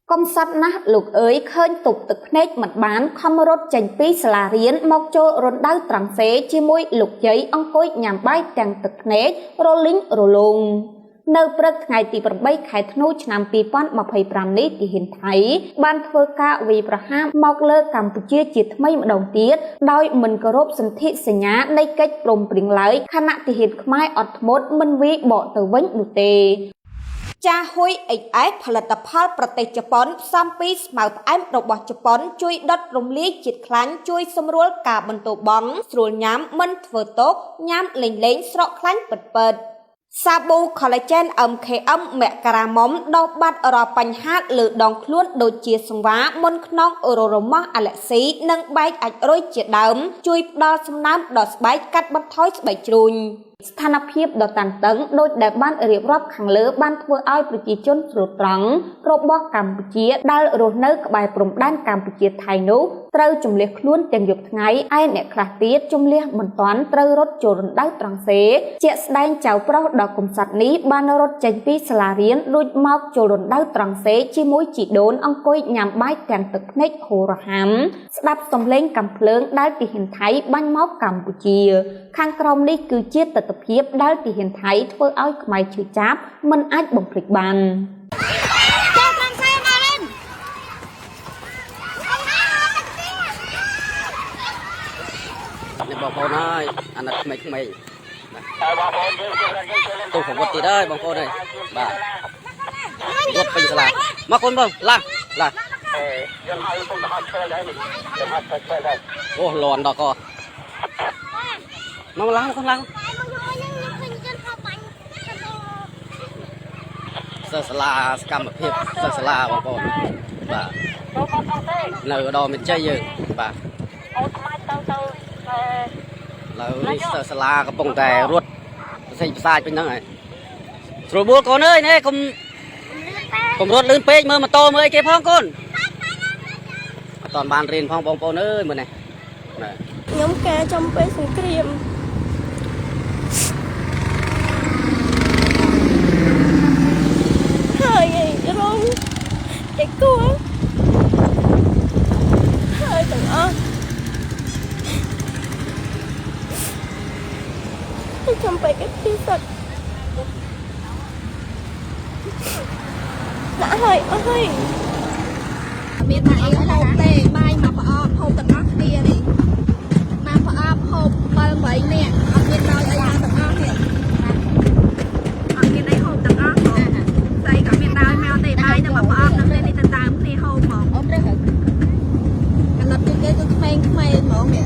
công sát nát lục ới khơi tục tực nét mặt bán không rốt chành pi xà riến mọc cho rôn đau trắng xế chi môi lục giấy ông cối nhằm bay chẳng tực nét rô lính rô lùng nơiประngàyទី8 ខែធ្នូឆ្នាំ2025នេះទីហ៊ានថៃបានធ្វើការវិប្រហារមកលើកម្ពុជាជាថ្មីម្ដងទៀតដោយមិនគោរពសន្ធិសញ្ញានៃកិច្ចព្រមព្រៀងឡើយខណៈទីហ៊ានខ្មែរអត់ធ្មត់មិនវាយបកទៅវិញនោះទេចាហ៊ុយអេអេផលិតផលប្រទេសជប៉ុនផ្សំពីស្មៅផ្អែមរបស់ជប៉ុនជួយដុតរំលាយជាតិខ្លាញ់ជួយសម្រួលការបន្តបង់ស្រួលញ៉ាំមិនធ្វើតូកញ៉ាំលេងស្រកខ្លាញ់ពិតៗសាប៊ូ collagen MKM មករាមុំដោះបាត់រាល់បញ្ហាលើដងខ្លួនដូចជាសង្វាមុនខ្នងររមាស់អាឡែស៊ីនិងបែកអាចរុយជាដើមជួយផ្ដល់សំណើមដល់ស្បែកកាត់បន្ថយស្បែកជ្រូញស្ថានភាពដ៏តានតឹងដូចដែលបានរៀបរាប់ខាងលើបានធ្វើឲ្យប្រជាជនស្រុតត្រង់របស់កម្ពុជាដែលរស់នៅក្បែរព្រំដែនកម្ពុជាថៃនោះត្រូវជំលះខ្លួនទាំងយប់ថ្ងៃឯអ្នកខ្លះទៀតជំលះមិនទាន់ត្រូវរត់ចូលរណ្ដៅត្រង់សេជាក់ស្ដែងចៅប្រុសដ៏កំសត់នេះបានរត់ចេញពីសាលារៀនរួចមកចូលរណ្ដៅត្រង់សេជាមួយជីដូនអង្គុយញ៉ាំបាយទាំងទឹកភ្នែកហូរហាំស្ដាប់សំឡេងកាំភ្លើងដែលទីហ៊ានថៃបាញ់មកកម្ពុជាខាងក្រោមនេះគឺជាទស្សនភាពដែលទីហ៊ានថៃធ្វើឲ្យខ្មែរឈឺចាប់មិនអាចបំភ្លេចបានបងប្អូនហើយអាណិតក្មេងៗទូប្រវត្តិទៀតហើយបងប្អូនហើយបាទរត់ពេញសាលាមកកូនបងឡាអូលន់ដល់កមកឡើងកូនឡើងសិស្សសាលាសកម្មភាពសិស្សសាលាបងប្អូនបាទនៅឧត្តរមានជ័យយើងបាទឡើយសិស្សសាលាកំពុងតែរត់ផ្សេងផ្សាយពេញហ្នឹងហើយស្រួលបួលកូនអើយនេះកុំរត់លឿនពេកមើលម៉ូតូមើលអីគេផងកូនអត់តាន់បានរៀនផងបងប្អូនអើយមើលនេះខ្ញុំការចំពេលសង្គ្រាមហើយរងតែគួរហើយទាំងអស់ចំពេលគេពិសោធន៍ដាក់ហើយអស់ហើយមានតែអីហូបទេបាយមកប្រអប់ហូបទាំងអស់គ្នានេះមកប្រអប់ហូប7 8នាក់អត់មានដល់អីទាំងអស់នេះអត់មានអីហូបទាំងអស់ហ្មងស្អីក៏មានដល់មកទេបាយតែមកប្រអប់នឹងនេះទៅតាមគ្នាហូបហ្មងអត់ទេកណ្ដិតគេគឺក្មេងៗហ្មងនេះ